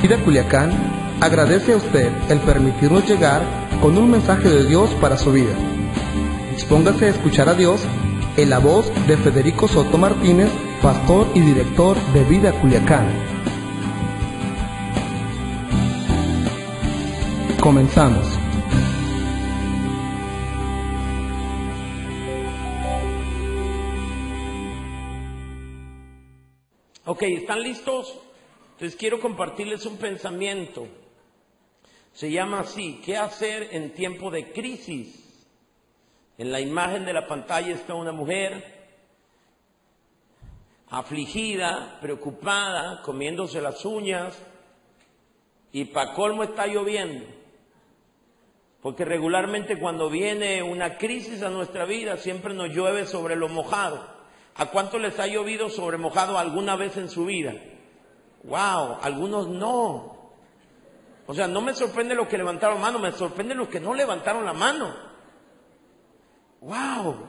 Vida Culiacán agradece a usted el permitirnos llegar con un mensaje de Dios para su vida. Dispóngase a escuchar a Dios en la voz de Federico Soto Martínez, pastor y director de Vida Culiacán. Comenzamos. Ok, ¿están listos? Entonces quiero compartirles un pensamiento. Se llama así: ¿qué hacer en tiempo de crisis? En la imagen de la pantalla está una mujer afligida, preocupada, comiéndose las uñas, y pa' colmo está lloviendo. Porque regularmente cuando viene una crisis a nuestra vida siempre nos llueve sobre lo mojado. ¿A cuánto les ha llovido sobre mojado alguna vez en su vida? ¡Wow! Algunos no. O sea, no me sorprende los que levantaron la mano, me sorprende los que no levantaron la mano. ¡Wow!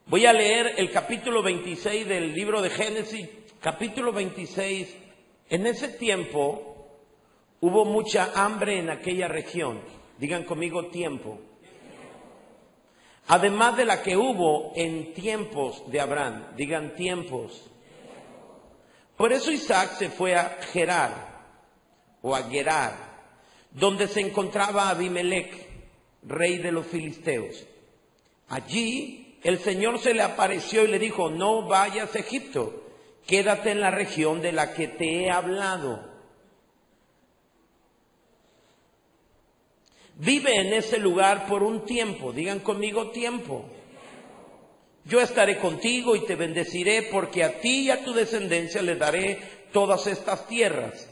Voy a leer el capítulo 26 del libro de Génesis. Capítulo 26. En ese tiempo hubo mucha hambre en aquella región. Digan conmigo: tiempo. Además de la que hubo en tiempos de Abraham. Digan: tiempos. Por eso Isaac se fue a Gerar, o a Gerar, donde se encontraba Abimelec, rey de los filisteos. Allí el Señor se le apareció y le dijo: no vayas a Egipto, quédate en la región de la que te he hablado. Vive en ese lugar por un tiempo. Digan conmigo: tiempo. Yo estaré contigo y te bendeciré, porque a ti y a tu descendencia le daré todas estas tierras,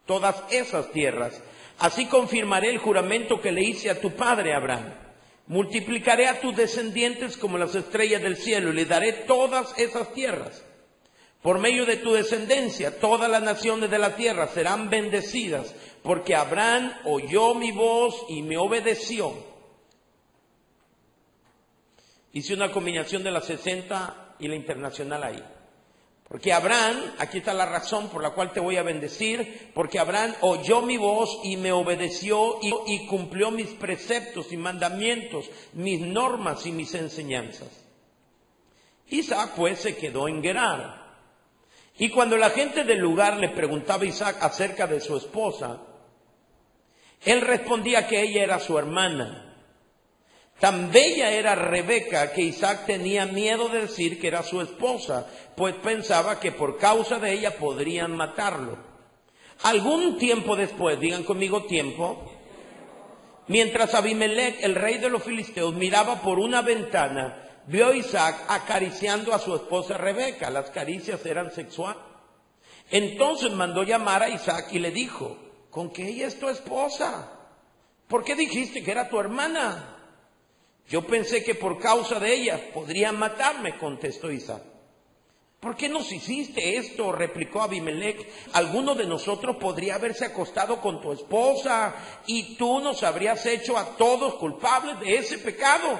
todas esas tierras. Así confirmaré el juramento que le hice a tu padre Abraham. Multiplicaré a tus descendientes como las estrellas del cielo y le daré todas esas tierras. Por medio de tu descendencia, todas las naciones de la tierra serán bendecidas, porque Abraham oyó mi voz y me obedeció. Hice una combinación de la 60 y la internacional ahí. Porque Abraham, aquí está la razón por la cual te voy a bendecir, porque Abraham oyó mi voz y me obedeció y cumplió mis preceptos y mandamientos, mis normas y mis enseñanzas. Isaac pues se quedó en Gerar. Y cuando la gente del lugar le preguntaba a Isaac acerca de su esposa, él respondía que ella era su hermana. Tan bella era Rebeca que Isaac tenía miedo de decir que era su esposa, pues pensaba que por causa de ella podrían matarlo. Algún tiempo después, digan conmigo: tiempo, mientras Abimelec, el rey de los filisteos, miraba por una ventana, vio a Isaac acariciando a su esposa Rebeca. Las caricias eran sexuales. Entonces mandó llamar a Isaac y le dijo: ¿con que ella es tu esposa? ¿Por qué dijiste que era tu hermana? Yo pensé que por causa de ella podrían matarme, contestó Isaac. ¿Por qué nos hiciste esto?, replicó Abimelec. Alguno de nosotros podría haberse acostado con tu esposa y tú nos habrías hecho a todos culpables de ese pecado.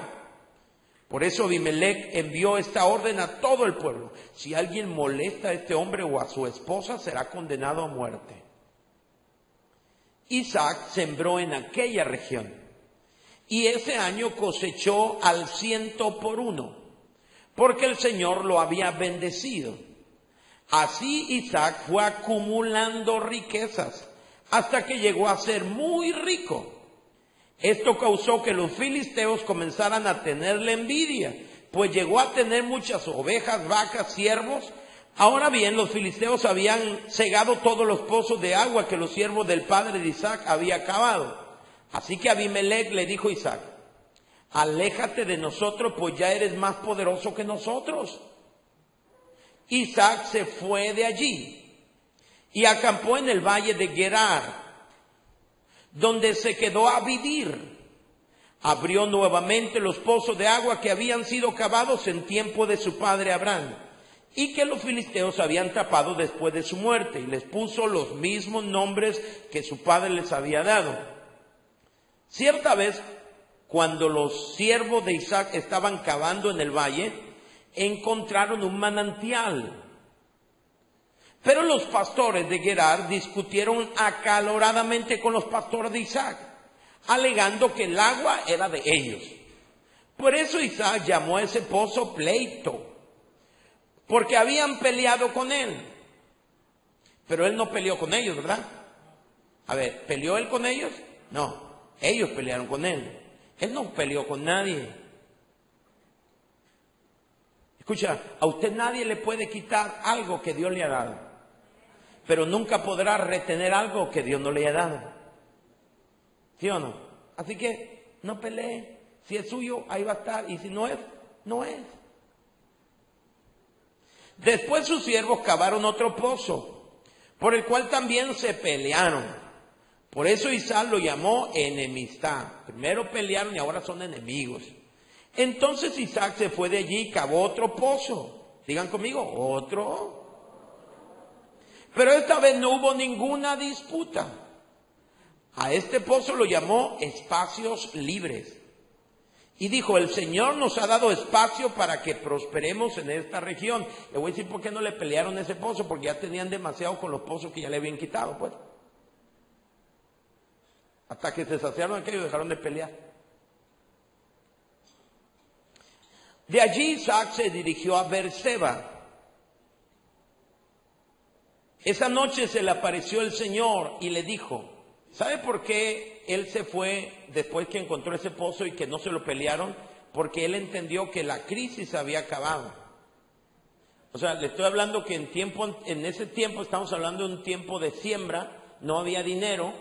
Por eso Abimelec envió esta orden a todo el pueblo: si alguien molesta a este hombre o a su esposa, será condenado a muerte. Isaac sembró en aquella región, y ese año cosechó al 100 por 1, porque el Señor lo había bendecido. Así Isaac fue acumulando riquezas hasta que llegó a ser muy rico. Esto causó que los filisteos comenzaran a tenerle envidia, pues llegó a tener muchas ovejas, vacas, siervos. Ahora bien, los filisteos habían cegado todos los pozos de agua que los siervos del padre de Isaac habían cavado. Así que Abimelec le dijo a Isaac: aléjate de nosotros, pues ya eres más poderoso que nosotros. Isaac se fue de allí y acampó en el valle de Gerar, donde se quedó a vivir. Abrió nuevamente los pozos de agua que habían sido cavados en tiempo de su padre Abraham, y que los filisteos habían tapado después de su muerte, y les puso los mismos nombres que su padre les había dado. Cierta vez, cuando los siervos de Isaac estaban cavando en el valle, encontraron un manantial. Pero los pastores de Gerar discutieron acaloradamente con los pastores de Isaac, alegando que el agua era de ellos. Por eso Isaac llamó a ese pozo Pleito, porque habían peleado con él. Pero él no peleó con ellos, ¿verdad? A ver, ¿peleó él con ellos? No, ellos pelearon con él. Él no peleó con nadie. Escucha, a usted nadie le puede quitar algo que Dios le ha dado, pero nunca podrá retener algo que Dios no le ha dado. ¿Sí o no? Así que no pelee. Si es suyo, ahí va a estar. Y si no es, no es. Después sus siervos cavaron otro pozo, por el cual también se pelearon. Por eso Isaac lo llamó enemistad. Primero pelearon y ahora son enemigos. Entonces Isaac se fue de allí y cavó otro pozo. Digan conmigo, otro. Pero esta vez no hubo ninguna disputa. A este pozo lo llamó espacios libres. Y dijo, el Señor nos ha dado espacio para que prosperemos en esta región. Le voy a decir por qué no le pelearon ese pozo, porque ya tenían demasiado con los pozos que ya le habían quitado, pues. Hasta que se saciaron aquellos, dejaron de pelear. De allí Isaac se dirigió a Beerseba. Esa noche se le apareció el Señor y le dijo, ¿sabe por qué él se fue después que encontró ese pozo y que no se lo pelearon? Porque él entendió que la crisis había acabado. O sea, le estoy hablando que en ese tiempo, estamos hablando de un tiempo de siembra, no había dinero,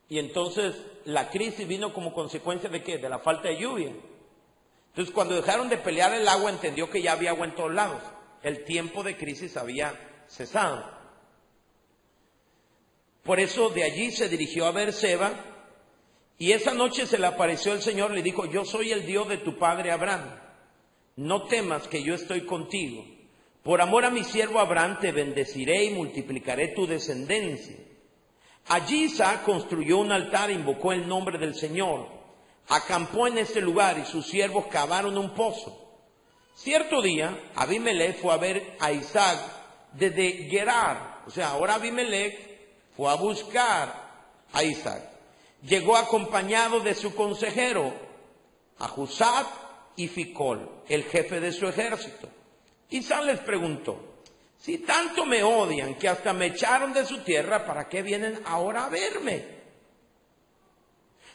y entonces la crisis vino como consecuencia ¿de qué? De la falta de lluvia. Entonces, cuando dejaron de pelear el agua, entendió que ya había agua en todos lados. El tiempo de crisis había cesado. Por eso de allí se dirigió a Beerseba, y esa noche se le apareció el Señor, le dijo, yo soy el Dios de tu padre Abraham. No temas que yo estoy contigo. Por amor a mi siervo Abraham te bendeciré y multiplicaré tu descendencia. Allí Isaac construyó un altar e invocó el nombre del Señor. Acampó en ese lugar y sus siervos cavaron un pozo. Cierto día, Abimelech fue a ver a Isaac desde Gerar. O sea, ahora Abimelech fue a buscar a Isaac. Llegó acompañado de su consejero, Ahuzat y Ficol, el jefe de su ejército. Isaac les preguntó, si tanto me odian que hasta me echaron de su tierra, ¿para qué vienen ahora a verme?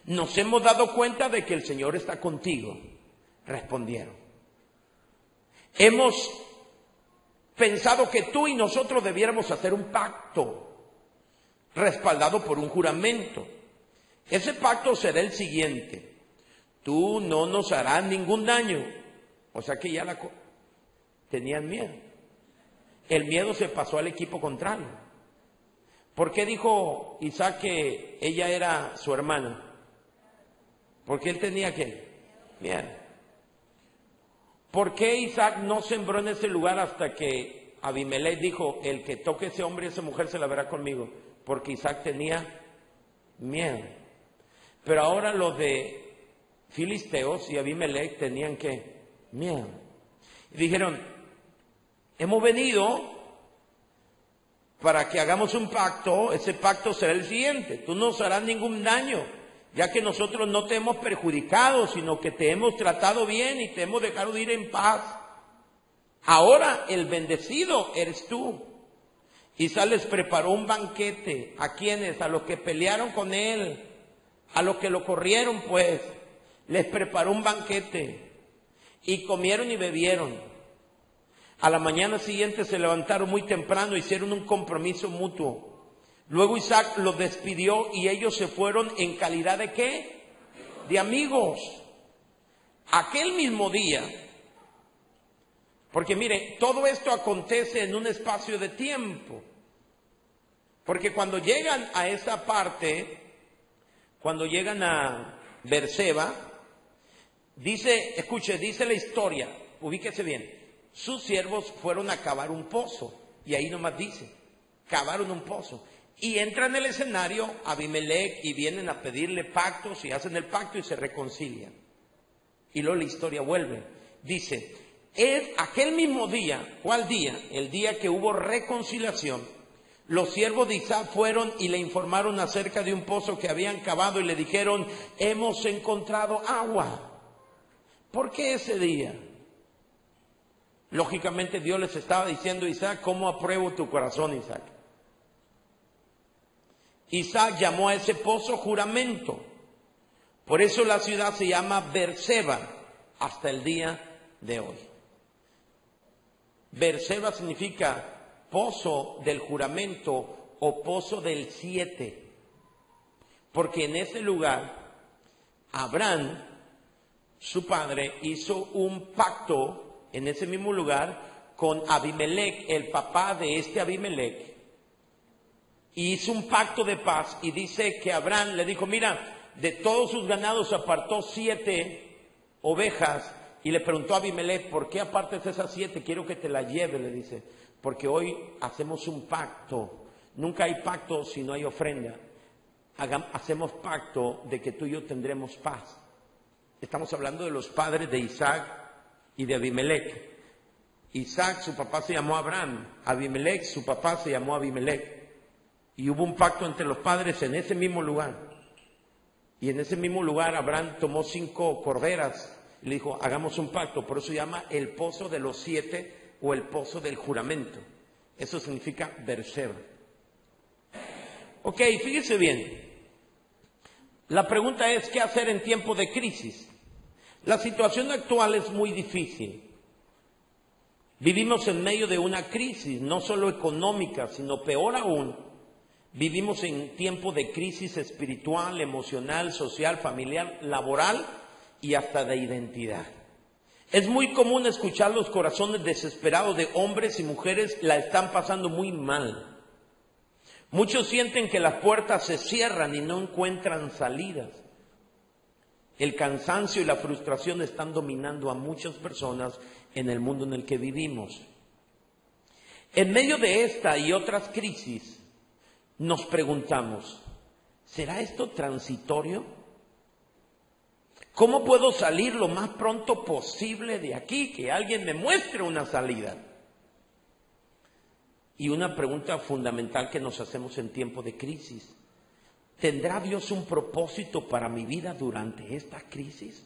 Nos hemos dado cuenta de que el Señor está contigo, respondieron. Hemos pensado que tú y nosotros debiéramos hacer un pacto, respaldado por un juramento. Ese pacto será el siguiente: tú no nos harás ningún daño. O sea que ya tenían miedo. El miedo se pasó al equipo contrario. ¿Por qué dijo Isaac que ella era su hermana? Porque él tenía ¿qué? Miedo. ¿Por qué Isaac no sembró en ese lugar hasta que Abimelech dijo, el que toque ese hombre y esa mujer se la verá conmigo? Porque Isaac tenía miedo. Pero ahora los de Filisteos y Abimelech tenían ¿qué? Miedo. Y dijeron, hemos venido para que hagamos un pacto. Ese pacto será el siguiente: tú no nos harás ningún daño, ya que nosotros no te hemos perjudicado, sino que te hemos tratado bien y te hemos dejado ir en paz. Ahora el bendecido eres tú. Isaac les preparó un banquete. ¿A quiénes? A los que pelearon con él, a los que lo corrieron, pues. Les preparó un banquete y comieron y bebieron. A la mañana siguiente se levantaron muy temprano, hicieron un compromiso mutuo. Luego Isaac los despidió y ellos se fueron en calidad de ¿qué? De amigos. Aquel mismo día, porque mire, todo esto acontece en un espacio de tiempo. Porque cuando llegan a esa parte, cuando llegan a Beerseba, dice, escuche, dice la historia, ubíquese bien, sus siervos fueron a cavar un pozo, y ahí nomás dice, cavaron un pozo. Y entra en el escenario Abimelech y vienen a pedirle pactos y hacen el pacto y se reconcilian. Y luego la historia vuelve. Dice, Es aquel mismo día. ¿Cuál día? El día que hubo reconciliación. Los siervos de Isaac fueron y le informaron acerca de un pozo que habían cavado y le dijeron, hemos encontrado agua. ¿Por qué ese día? Lógicamente Dios les estaba diciendo, Isaac, ¿cómo apruebo tu corazón, Isaac? Isaac llamó a ese pozo juramento. Por eso la ciudad se llama Beerseba hasta el día de hoy. Beerseba significa pozo del juramento o pozo del 7. Porque en ese lugar Abraham, su padre, hizo un pacto en ese mismo lugar con Abimelech, el papá de este Abimelech. Y hizo un pacto de paz y dice que Abraham le dijo, mira, de todos sus ganados apartó 7 ovejas y le preguntó a Abimelech, ¿por qué apartas esas 7? Quiero que te las lleve, le dice, porque hoy hacemos un pacto. Nunca hay pacto si no hay ofrenda. Hacemos pacto de que tú y yo tendremos paz. Estamos hablando de los padres de Isaac y de Abimelech. Isaac, su papá se llamó Abraham. Abimelech, su papá se llamó Abimelech. Y hubo un pacto entre los padres en ese mismo lugar. Y en ese mismo lugar Abraham tomó 5 corderas y le dijo, hagamos un pacto. Por eso se llama el pozo de los 7 o el pozo del juramento. Eso significa Beerseba. Ok, fíjese bien. La pregunta es, ¿qué hacer en tiempo de crisis? La situación actual es muy difícil. Vivimos en medio de una crisis, no solo económica, sino peor aún, vivimos en tiempo de crisis espiritual, emocional, social, familiar, laboral y hasta de identidad. Es muy común escuchar los corazones desesperados de hombres y mujeres la están pasando muy mal. Muchos sienten que las puertas se cierran y no encuentran salidas. El cansancio y la frustración están dominando a muchas personas en el mundo en el que vivimos. En medio de esta y otras crisis, nos preguntamos, ¿será esto transitorio? ¿Cómo puedo salir lo más pronto posible de aquí? Que alguien me muestre una salida. Y una pregunta fundamental que nos hacemos en tiempo de crisis. ¿Tendrá Dios un propósito para mi vida durante esta crisis?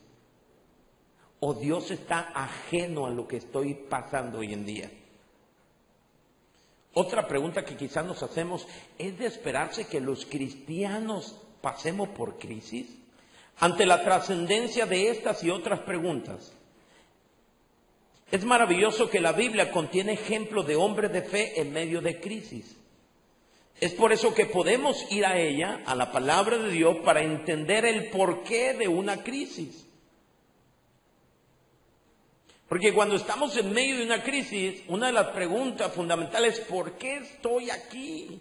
¿O Dios está ajeno a lo que estoy pasando hoy en día? Otra pregunta que quizás nos hacemos, ¿es de esperarse que los cristianos pasemos por crisis? Ante la trascendencia de estas y otras preguntas, es maravilloso que la Biblia contiene ejemplos de hombres de fe en medio de crisis. Es por eso que podemos ir a ella, a la palabra de Dios, para entender el porqué de una crisis. Porque cuando estamos en medio de una crisis, una de las preguntas fundamentales es, ¿por qué estoy aquí?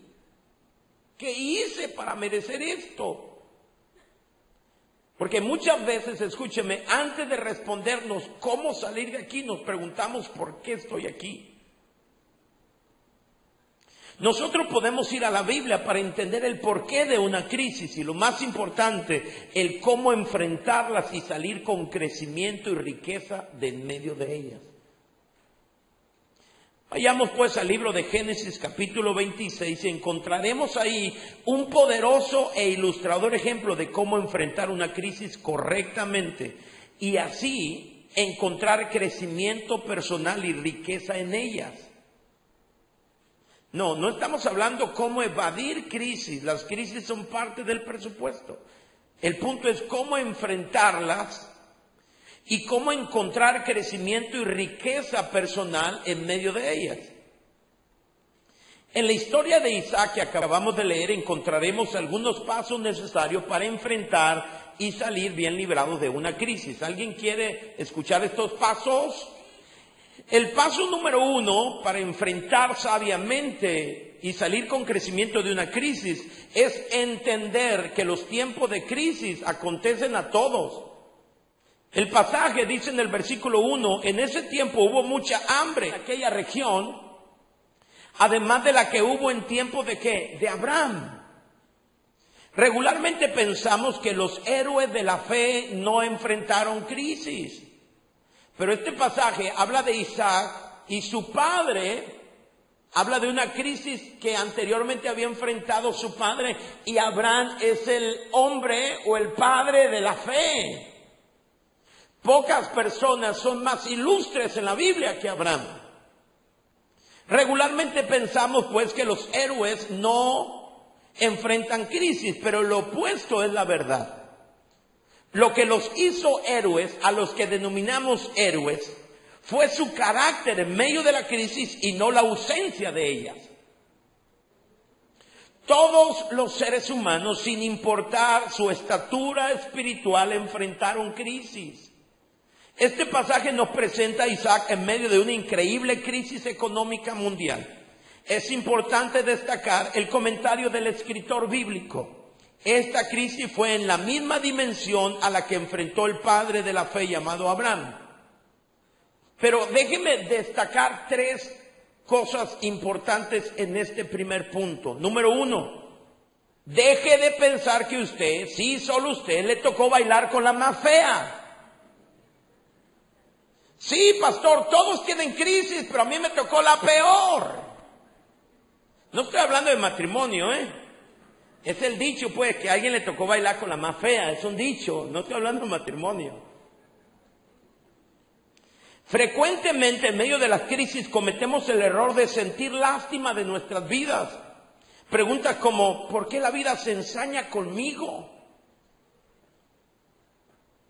¿Qué hice para merecer esto? Porque muchas veces, escúcheme, antes de respondernos cómo salir de aquí, nos preguntamos ¿por qué estoy aquí? Nosotros podemos ir a la Biblia para entender el porqué de una crisis y lo más importante, el cómo enfrentarlas y salir con crecimiento y riqueza de en medio de ellas. Vayamos pues al libro de Génesis capítulo 26 y encontraremos ahí un poderoso e ilustrador ejemplo de cómo enfrentar una crisis correctamente y así encontrar crecimiento personal y riqueza en ellas. No estamos hablando cómo evadir crisis. Las crisis son parte del presupuesto. El punto es cómo enfrentarlas y cómo encontrar crecimiento y riqueza personal en medio de ellas. En la historia de Isaac que acabamos de leer encontraremos algunos pasos necesarios para enfrentar y salir bien librados de una crisis. ¿Alguien quiere escuchar estos pasos? El paso número 1 para enfrentar sabiamente y salir con crecimiento de una crisis es entender que los tiempos de crisis acontecen a todos. El pasaje dice en el versículo 1, en ese tiempo hubo mucha hambre en aquella región, además de la que hubo en tiempo de ¿qué? De Abraham. Regularmente pensamos que los héroes de la fe no enfrentaron crisis. Pero este pasaje habla de Isaac y su padre. Habla de una crisis que anteriormente había enfrentado su padre, y Abraham es el hombre o el padre de la fe. Pocas personas son más ilustres en la Biblia que Abraham. Regularmente pensamos pues que los héroes no enfrentan crisis, pero lo opuesto es la verdad. Lo que los hizo héroes, a los que denominamos héroes, fue su carácter en medio de la crisis y no la ausencia de ellas. Todos los seres humanos, sin importar su estatura espiritual, enfrentaron crisis. Este pasaje nos presenta a Isaac en medio de una increíble crisis económica mundial. Es importante destacar el comentario del escritor bíblico. Esta crisis fue en la misma dimensión a la que enfrentó el padre de la fe llamado Abraham. Pero déjeme destacar 3 cosas importantes en este primer punto. Número 1, deje de pensar que usted, sí, solo usted, le tocó bailar con la más fea. Sí, pastor, todos tienen crisis, pero a mí me tocó la peor. No estoy hablando de matrimonio, Es el dicho, pues, que a alguien le tocó bailar con la más fea. Es un dicho, no estoy hablando de matrimonio. Frecuentemente en medio de las crisis cometemos el error de sentir lástima de nuestras vidas. Preguntas como, ¿por qué la vida se ensaña conmigo?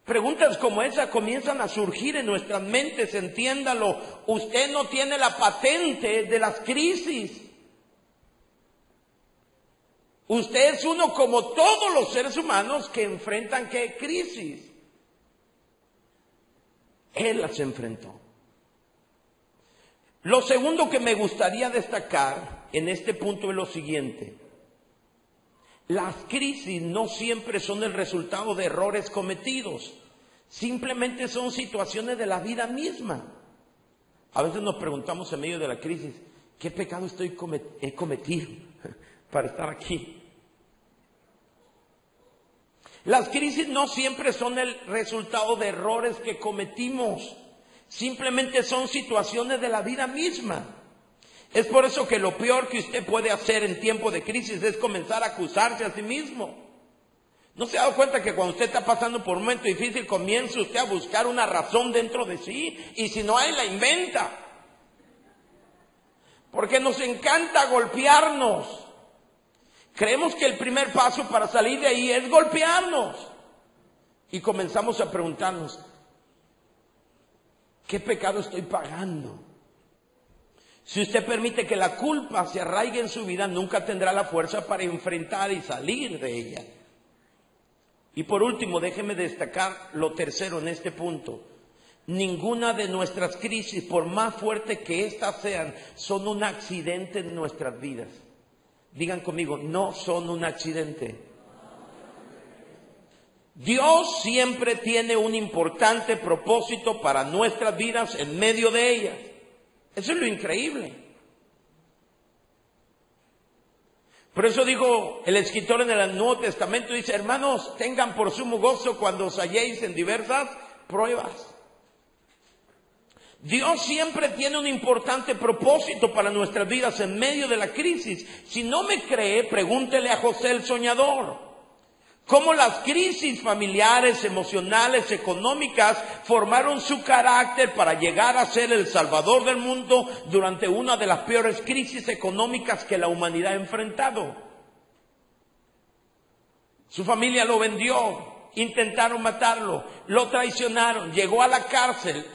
Preguntas como esa comienzan a surgir en nuestras mentes, entiéndalo. Usted no tiene la patente de las crisis. Usted es uno como todos los seres humanos que enfrentan ¿qué? Crisis. Él las enfrentó. Lo segundo que me gustaría destacar en este punto es lo siguiente. Las crisis no siempre son el resultado de errores cometidos. Simplemente son situaciones de la vida misma. A veces nos preguntamos en medio de la crisis, ¿qué pecado he cometido para estar aquí? Las crisis no siempre son el resultado de errores que cometimos. Simplemente son situaciones de la vida misma. Es por eso que lo peor que usted puede hacer en tiempo de crisis es comenzar a acusarse a sí mismo. ¿No se ha dado cuenta que cuando usted está pasando por un momento difícil, comienza usted a buscar una razón dentro de sí? Y si no hay, la inventa. Porque nos encanta golpearnos. Creemos que el primer paso para salir de ahí es golpearnos. Y comenzamos a preguntarnos, ¿qué pecado estoy pagando? Si usted permite que la culpa se arraigue en su vida, nunca tendrá la fuerza para enfrentar y salir de ella. Y por último, déjeme destacar lo tercero en este punto. Ninguna de nuestras crisis, por más fuerte que éstas sean, son un accidente en nuestras vidas. Digan conmigo, no son un accidente. Dios siempre tiene un importante propósito para nuestras vidas en medio de ellas. Eso es lo increíble. Por eso dijo el escritor en el Nuevo Testamento, dice, hermanos, tengan por sumo gozo cuando os halléis en diversas pruebas. Dios siempre tiene un importante propósito para nuestras vidas en medio de la crisis. Si no me cree, pregúntele a José el soñador. Cómo las crisis familiares, emocionales, económicas formaron su carácter para llegar a ser el salvador del mundo durante una de las peores crisis económicas que la humanidad ha enfrentado. Su familia lo vendió, intentaron matarlo, lo traicionaron, llegó a la cárcel.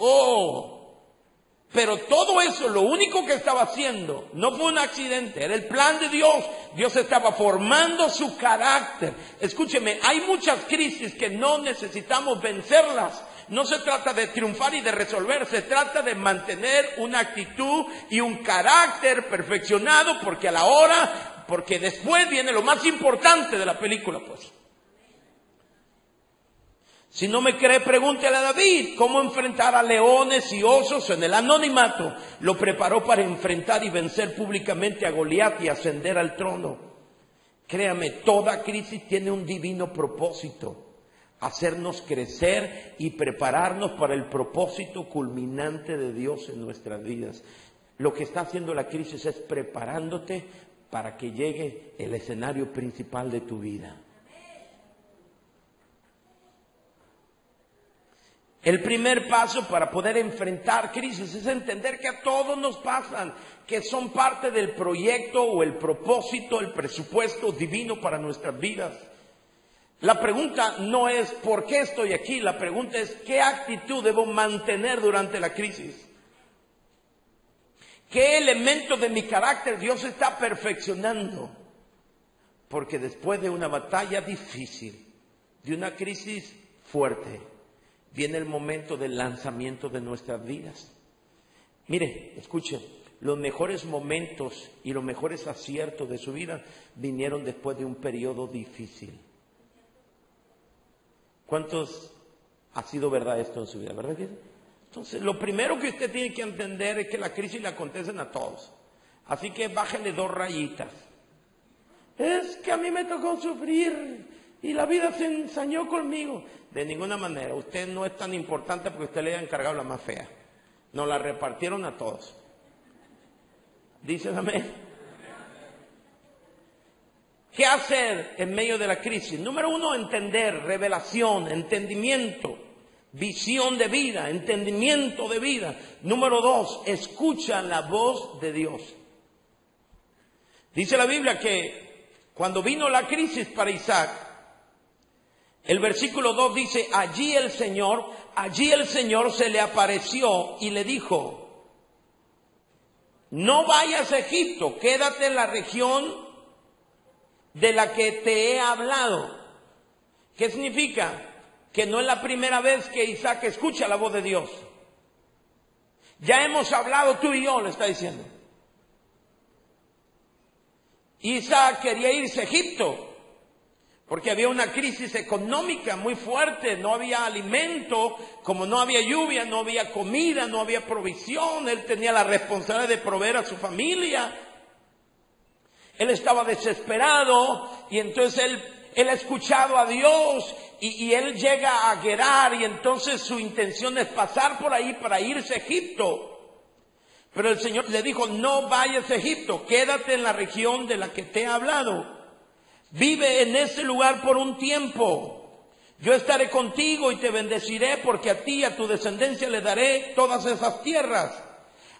Pero todo eso, lo único que estaba haciendo, no fue un accidente, era el plan de Dios. Dios estaba formando su carácter. Escúcheme, hay muchas crisis que no necesitamos vencerlas. No se trata de triunfar y de resolver, se trata de mantener una actitud y un carácter perfeccionado, porque después viene lo más importante de la película, pues. Si no me cree, pregúntele a David cómo enfrentar a leones y osos en el anonimato. Lo preparó para enfrentar y vencer públicamente a Goliat y ascender al trono. Créame, toda crisis tiene un divino propósito. hacernos crecer y prepararnos para el propósito culminante de Dios en nuestras vidas. Lo que está haciendo la crisis es preparándote para que llegue el escenario principal de tu vida. El primer paso para poder enfrentar crisis es entender que a todos nos pasan, que son parte del proyecto o el propósito, el presupuesto divino para nuestras vidas. La pregunta no es ¿por qué estoy aquí? La pregunta es ¿qué actitud debo mantener durante la crisis? ¿Qué elementos de mi carácter Dios está perfeccionando? Porque después de una batalla difícil, de una crisis fuerte, viene el momento del lanzamiento de nuestras vidas. Mire, escuche, los mejores momentos y los mejores aciertos de su vida vinieron después de un periodo difícil. ¿Cuántos ha sido verdad esto en su vida? ¿Verdad que sí? Entonces, lo primero que usted tiene que entender es que la crisis le acontecen a todos. Así que bájale 2 rayitas. Es que a mí me tocó sufrir y la vida se ensañó conmigo. De ninguna manera, usted no es tan importante porque usted le haya encargado la más fea. Nos la repartieron a todos. ¿Dicen amén? ¿Qué hacer en medio de la crisis? Número 1, entender, revelación, entendimiento, visión de vida, entendimiento de vida. Número 2, escucha la voz de Dios. Dice la Biblia que cuando vino la crisis para Isaac, el versículo 2 dice, allí el Señor se le apareció y le dijo, no vayas a Egipto, quédate en la región de la que te he hablado. ¿Qué significa? Que no es la primera vez que Isaac escucha la voz de Dios. Ya hemos hablado tú y yo, le está diciendo. Isaac quería irse a Egipto porque había una crisis económica muy fuerte, no había alimento, como no había lluvia, no había comida, no había provisión, él tenía la responsabilidad de proveer a su familia. Él estaba desesperado y entonces él ha escuchado a Dios y él llega a Gerar y entonces su intención es pasar por ahí para irse a Egipto. Pero el Señor le dijo, no vayas a Egipto, quédate en la región de la que te he hablado. Vive en ese lugar por un tiempo. Yo estaré contigo y te bendeciré porque a ti y a tu descendencia le daré todas esas tierras.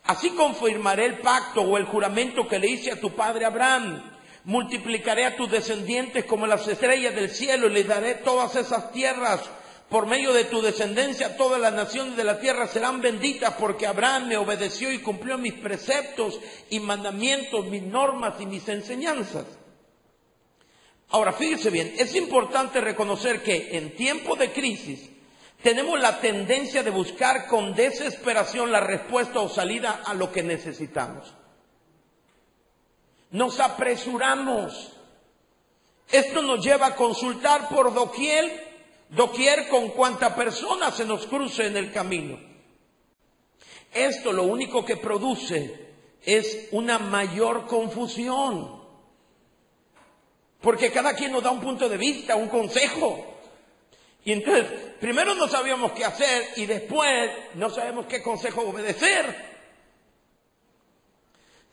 Así confirmaré el pacto o el juramento que le hice a tu padre Abraham. Multiplicaré a tus descendientes como las estrellas del cielo y les daré todas esas tierras. Por medio de tu descendencia todas las naciones de la tierra serán benditas porque Abraham me obedeció y cumplió mis preceptos y mandamientos, mis normas y mis enseñanzas. Ahora, fíjese bien, es importante reconocer que en tiempos de crisis tenemos la tendencia de buscar con desesperación la respuesta o salida a lo que necesitamos. Nos apresuramos. Esto nos lleva a consultar por doquier con cuanta persona se nos cruce en el camino. Esto lo único que produce es una mayor confusión. Porque cada quien nos da un punto de vista, un consejo. Y entonces, primero no sabíamos qué hacer y después no sabemos qué consejo obedecer.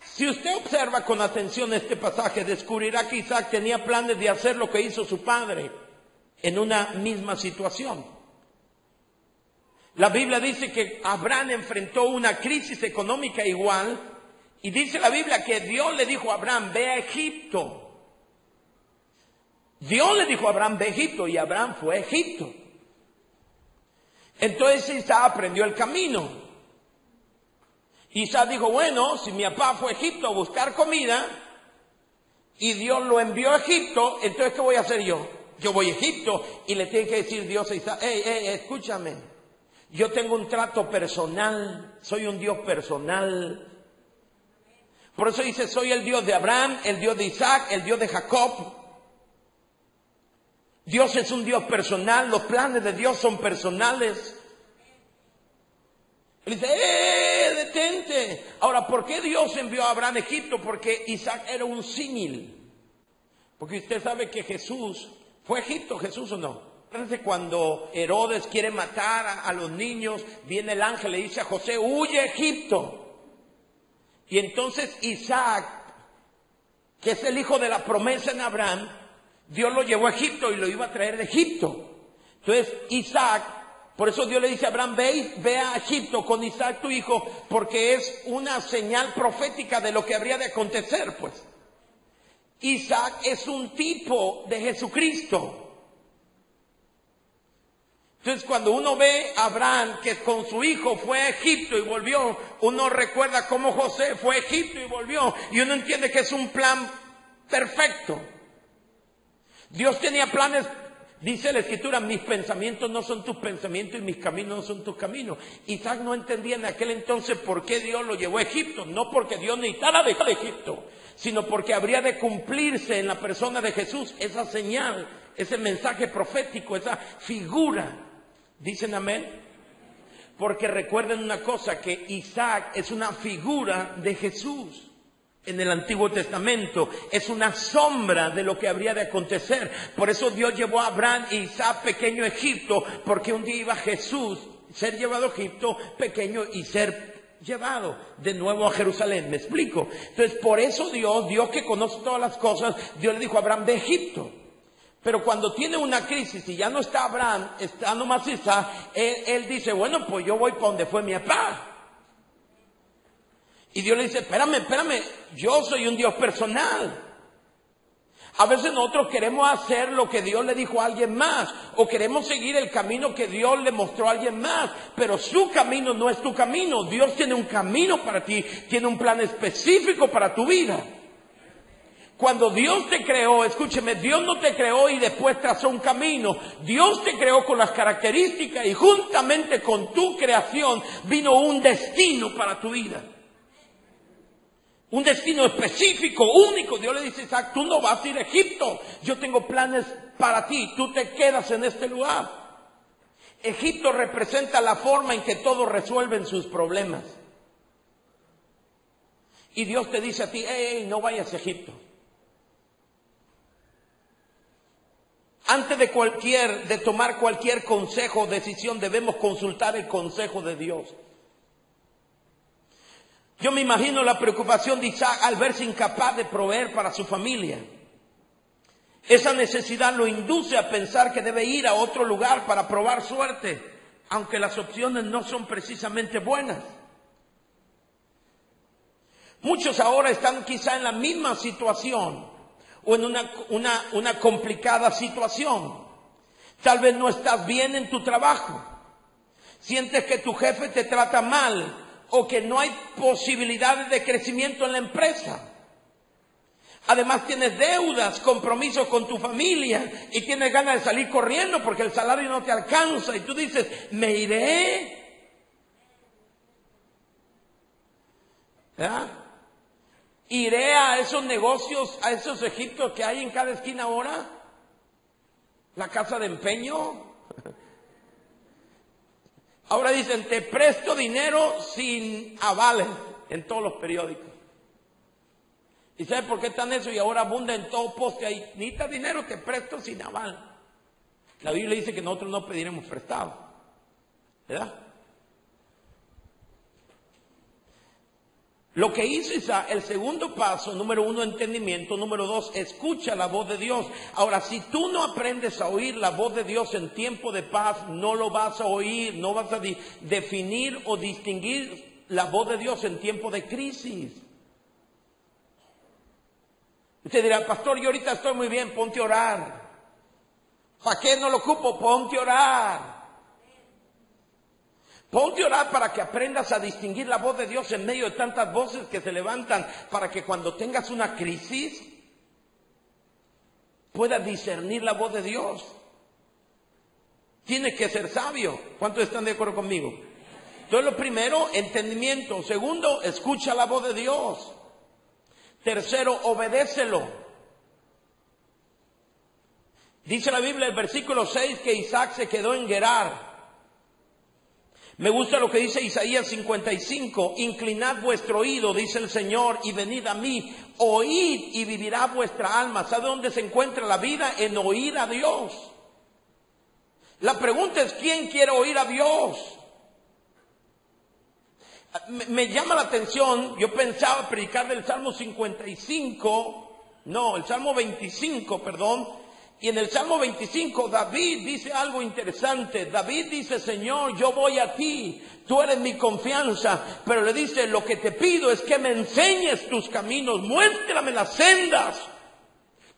Si usted observa con atención este pasaje, descubrirá que Isaac tenía planes de hacer lo que hizo su padre en una misma situación. La Biblia dice que Abraham enfrentó una crisis económica igual y dice la Biblia que Dios le dijo a Abraham, ve a Egipto. Dios le dijo a Abraham, ve a Egipto, y Abraham fue a Egipto. Entonces Isaac aprendió el camino. Isaac dijo, bueno, si mi papá fue a Egipto a buscar comida, y Dios lo envió a Egipto, entonces ¿qué voy a hacer yo? Yo voy a Egipto, y le tiene que decir Dios a Isaac, escúchame, yo tengo un trato personal, soy un Dios personal. Por eso dice, soy el Dios de Abraham, el Dios de Isaac, el Dios de Jacob. Dios es un Dios personal, los planes de Dios son personales. Él dice, detente. Ahora, ¿por qué Dios envió a Abraham a Egipto? Porque Isaac era un símil. Porque usted sabe que Jesús, ¿fue a Egipto Jesús o no? Acuérdense cuando Herodes quiere matar a los niños, viene el ángel, le dice a José, huye a Egipto. Y entonces Isaac, que es el hijo de la promesa en Abraham, Dios lo llevó a Egipto y lo iba a traer de Egipto. Entonces Isaac, por eso Dios le dice a Abraham, ve a Egipto con Isaac tu hijo, porque es una señal profética de lo que habría de acontecer, pues. Isaac es un tipo de Jesucristo. Entonces cuando uno ve a Abraham que con su hijo fue a Egipto y volvió, uno recuerda cómo José fue a Egipto y volvió, y uno entiende que es un plan perfecto. Dios tenía planes, dice la Escritura, mis pensamientos no son tus pensamientos y mis caminos no son tus caminos. Isaac no entendía en aquel entonces por qué Dios lo llevó a Egipto, no porque Dios necesitara de Egipto, sino porque habría de cumplirse en la persona de Jesús esa señal, ese mensaje profético, esa figura. ¿Dicen amén? Porque recuerden una cosa, que Isaac es una figura de Jesús en el Antiguo Testamento, es una sombra de lo que habría de acontecer. Por eso Dios llevó a Abraham e Isaac pequeño a Egipto, porque un día iba Jesús ser llevado a Egipto pequeño y ser llevado de nuevo a Jerusalén. ¿Me explico? Entonces por eso Dios que conoce todas las cosas, Dios le dijo a Abraham, ve a Egipto. Pero cuando tiene una crisis y ya no está Abraham, está nomás Isaac, él dice, bueno, pues yo voy para donde fue mi papá. Y Dios le dice, espérame, yo soy un Dios personal. A veces nosotros queremos hacer lo que Dios le dijo a alguien más, o queremos seguir el camino que Dios le mostró a alguien más, pero su camino no es tu camino. Dios tiene un camino para ti, tiene un plan específico para tu vida. Cuando Dios te creó, escúcheme, Dios no te creó y después trazó un camino. Dios te creó con las características y juntamente con tu creación vino un destino para tu vida. Un destino específico, único. Dios le dice a Isaac, tú no vas a ir a Egipto. Yo tengo planes para ti. Tú te quedas en este lugar. Egipto representa la forma en que todos resuelven sus problemas. Y Dios te dice a ti, no vayas a Egipto. Antes de tomar cualquier consejo o decisión, debemos consultar el consejo de Dios. Yo me imagino la preocupación de Isaac al verse incapaz de proveer para su familia. Esa necesidad lo induce a pensar que debe ir a otro lugar para probar suerte, aunque las opciones no son precisamente buenas. Muchos ahora están quizá en la misma situación o en una complicada situación. Tal vez no estás bien en tu trabajo. Sientes que tu jefe te trata mal o que no hay posibilidades de crecimiento en la empresa. Además tienes deudas, compromisos con tu familia y tienes ganas de salir corriendo porque el salario no te alcanza y tú dices, me iré. ¿Verdad? Iré a esos negocios, a esos egipcios que hay en cada esquina ahora. La casa de empeño. Ahora dicen, te presto dinero sin avales en todos los periódicos. ¿Y sabes por qué están eso? Y ahora abunda en todo poste ahí. Necesitas dinero, te presto sin aval. La Biblia dice que nosotros no pediremos prestado. ¿Verdad? Lo que hizo Isaac, el segundo paso, número 1, entendimiento, número 2, escucha la voz de Dios. Ahora, si tú no aprendes a oír la voz de Dios en tiempo de paz, no lo vas a oír, no vas a definir o distinguir la voz de Dios en tiempo de crisis. Usted dirá, pastor, yo ahorita estoy muy bien, ponte a orar. ¿Para qué no lo ocupo? Ponte a orar. Ponte a orar para que aprendas a distinguir la voz de Dios en medio de tantas voces que se levantan, para que cuando tengas una crisis puedas discernir la voz de Dios. Tienes que ser sabio. ¿Cuántos están de acuerdo conmigo? Entonces, lo primero, entendimiento. Segundo, escucha la voz de Dios. Tercero, obedécelo. Dice la Biblia, el versículo 6, que Isaac se quedó en Gerar. Me gusta lo que dice Isaías 55, inclinad vuestro oído, dice el Señor, y venid a mí, oíd y vivirá vuestra alma. ¿Sabe dónde se encuentra la vida? En oír a Dios. La pregunta es, ¿quién quiere oír a Dios? Me llama la atención, yo pensaba predicar del Salmo 25, perdón. Y en el Salmo 25 David dice algo interesante. David dice: Señor, yo voy a ti, tú eres mi confianza. Pero le dice: lo que te pido es que me enseñes tus caminos, muéstrame las sendas.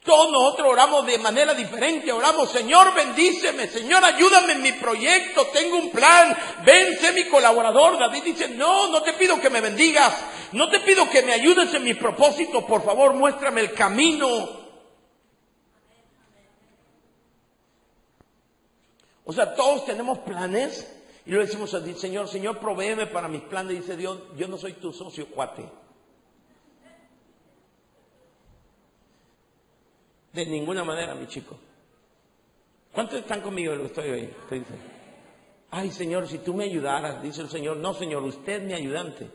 Todos nosotros oramos de manera diferente. Oramos: Señor, bendíceme, Señor, ayúdame en mi proyecto, tengo un plan, ven, sé mi colaborador. David dice: no te pido que me bendigas, no te pido que me ayudes en mi propósito, por favor, muéstrame el camino. O sea, todos tenemos planes y le decimos a Dios: Señor, provéeme para mis planes. Dice Dios: yo no soy tu socio, cuate. De ninguna manera, mi chico. ¿Cuántos están conmigo de lo que estoy hoy? Usted dice: ay, Señor, si tú me ayudaras. Dice el Señor: no, Señor, usted es mi ayudante.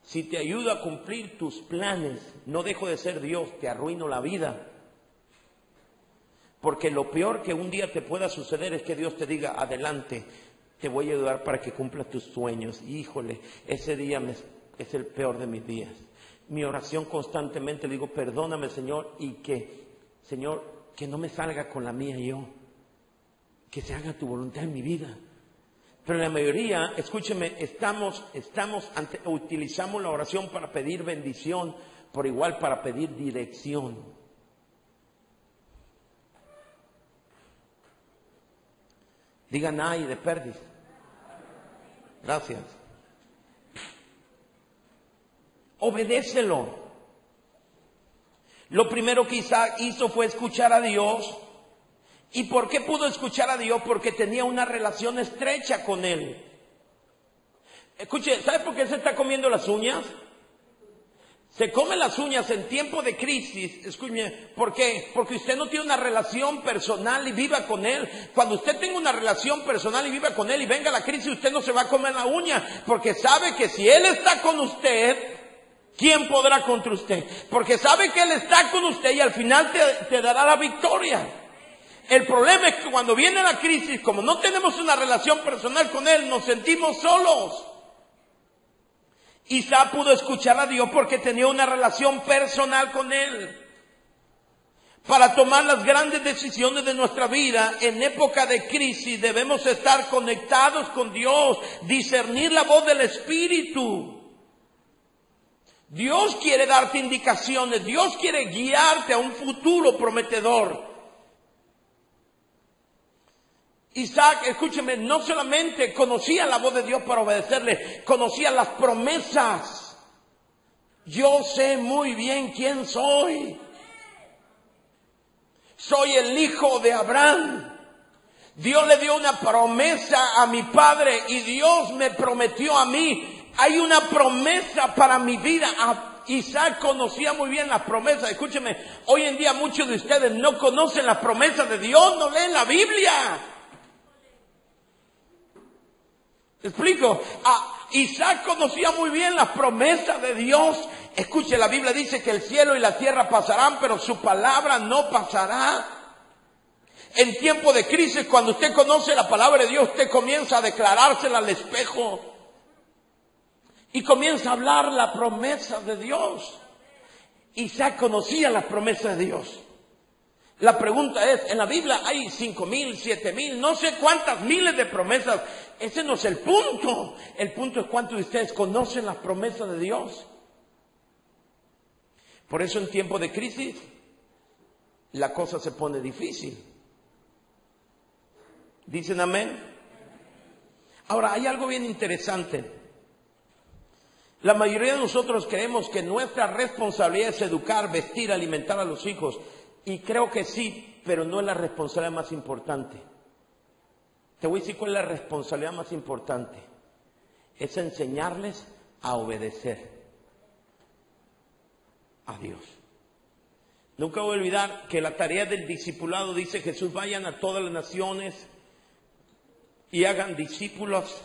Si te ayudo a cumplir tus planes, no dejo de ser Dios, te arruino la vida. Porque lo peor que un día te pueda suceder es que Dios te diga: adelante, te voy a ayudar para que cumplas tus sueños. Híjole, ese día es el peor de mis días. Mi oración constantemente le digo: perdóname, Señor, y Señor, que no me salga con la mía yo. Que se haga tu voluntad en mi vida. Pero la mayoría, escúcheme, utilizamos la oración para pedir bendición, por igual para pedir dirección. Digan: ay, de pérdida. Gracias. Obedécelo. Lo primero que Isaac hizo fue escuchar a Dios. ¿Y por qué pudo escuchar a Dios? Porque tenía una relación estrecha con Él. Escuche, ¿sabe por qué se está comiendo las uñas? Se come las uñas en tiempo de crisis. Escúcheme, ¿por qué? Porque usted no tiene una relación personal y viva con Él. Cuando usted tenga una relación personal y viva con Él y venga la crisis, usted no se va a comer la uña. Porque sabe que si Él está con usted, ¿quién podrá contra usted? Porque sabe que Él está con usted y al final te dará la victoria. El problema es que cuando viene la crisis, como no tenemos una relación personal con Él, nos sentimos solos. Isaac pudo escuchar a Dios porque tenía una relación personal con Él. Para tomar las grandes decisiones de nuestra vida en época de crisis debemos estar conectados con Dios, discernir la voz del Espíritu. Dios quiere darte indicaciones, Dios quiere guiarte a un futuro prometedor. Isaac, escúcheme, no solamente conocía la voz de Dios para obedecerle, conocía las promesas. Yo sé muy bien quién soy. Soy el hijo de Abraham. Dios le dio una promesa a mi padre y Dios me prometió a mí. Hay una promesa para mi vida. Isaac conocía muy bien las promesas. Escúcheme, hoy en día muchos de ustedes no conocen las promesas de Dios, no leen la Biblia. ¿Te explico? Isaac conocía muy bien las promesas de Dios. Escuche, la Biblia dice que el cielo y la tierra pasarán, pero su palabra no pasará. En tiempo de crisis, cuando usted conoce la palabra de Dios, usted comienza a declarársela al espejo y comienza a hablar la promesa de Dios. Isaac conocía las promesas de Dios. La pregunta es, en la Biblia hay 5,000, 7,000, no sé cuántas miles de promesas. Ese no es el punto. El punto es cuántos de ustedes conocen las promesas de Dios. Por eso en tiempo de crisis la cosa se pone difícil. ¿Dicen amén? Ahora, hay algo bien interesante. La mayoría de nosotros creemos que nuestra responsabilidad es educar, vestir, alimentar a los hijos. Y creo que sí, pero no es la responsabilidad más importante. Te voy a decir cuál es la responsabilidad más importante. Es enseñarles a obedecer a Dios. Nunca voy a olvidar que la tarea del discipulado dice: Jesús, vayan a todas las naciones y hagan discípulos,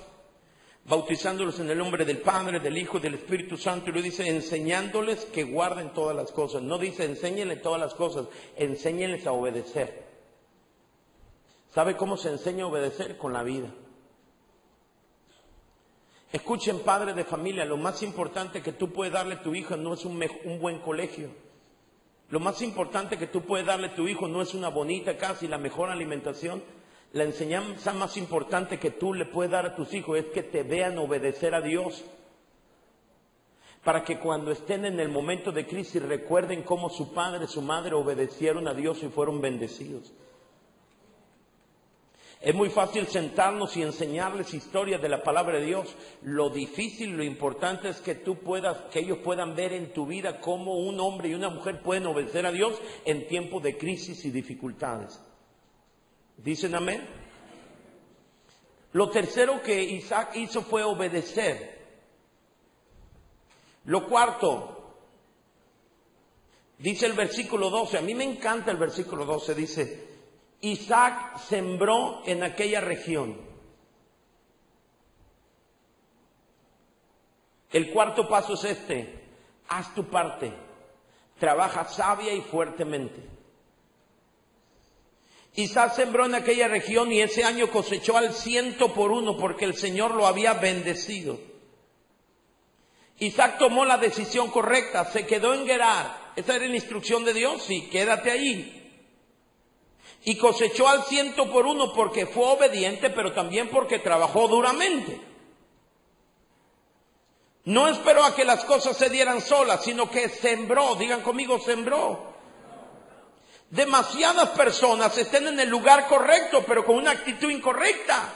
bautizándolos en el nombre del Padre, del Hijo y del Espíritu Santo. Y lo dice enseñándoles que guarden todas las cosas. No dice enséñenles todas las cosas, enséñenles a obedecer. ¿Sabe cómo se enseña a obedecer? Con la vida. Escuchen, padres de familia, lo más importante que tú puedes darle a tu hijo no es un buen colegio. Lo más importante que tú puedes darle a tu hijo no es una bonita casa y la mejor alimentación. La enseñanza más importante que tú le puedes dar a tus hijos es que te vean obedecer a Dios. Para que cuando estén en el momento de crisis recuerden cómo su padre, su madre obedecieron a Dios y fueron bendecidos. Es muy fácil sentarnos y enseñarles historias de la palabra de Dios. Lo difícil, lo importante es que que ellos puedan ver en tu vida cómo un hombre y una mujer pueden obedecer a Dios en tiempos de crisis y dificultades. ¿Dicen amén? Lo tercero que Isaac hizo fue obedecer. Lo cuarto, dice el versículo 12, a mí me encanta el versículo 12, dice: Isaac sembró en aquella región. El cuarto paso es este: haz tu parte, trabaja sabia y fuertemente. Isaac sembró en aquella región y ese año cosechó al 100% porque el Señor lo había bendecido. Isaac tomó la decisión correcta, se quedó en Gerar. Esa era la instrucción de Dios, sí, quédate ahí. Y cosechó al 100% porque fue obediente, pero también porque trabajó duramente. No esperó a que las cosas se dieran solas, sino que sembró. Digan conmigo, sembró. Demasiadas personas están en el lugar correcto, pero con una actitud incorrecta.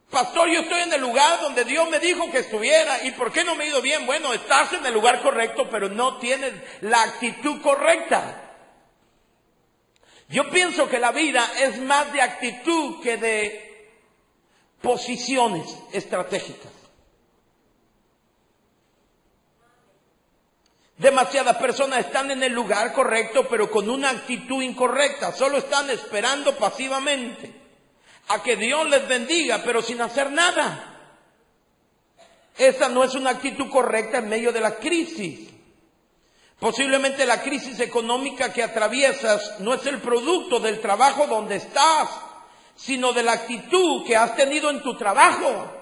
Pastor, yo estoy en el lugar donde Dios me dijo que estuviera. ¿Y por qué no me he ido bien? Bueno, estás en el lugar correcto, pero no tienes la actitud correcta. Yo pienso que la vida es más de actitud que de posiciones estratégicas. Demasiadas personas están en el lugar correcto, pero con una actitud incorrecta. Solo están esperando pasivamente a que Dios les bendiga, pero sin hacer nada. Esa no es una actitud correcta en medio de la crisis. Posiblemente la crisis económica que atraviesas no es el producto del trabajo donde estás, sino de la actitud que has tenido en tu trabajo.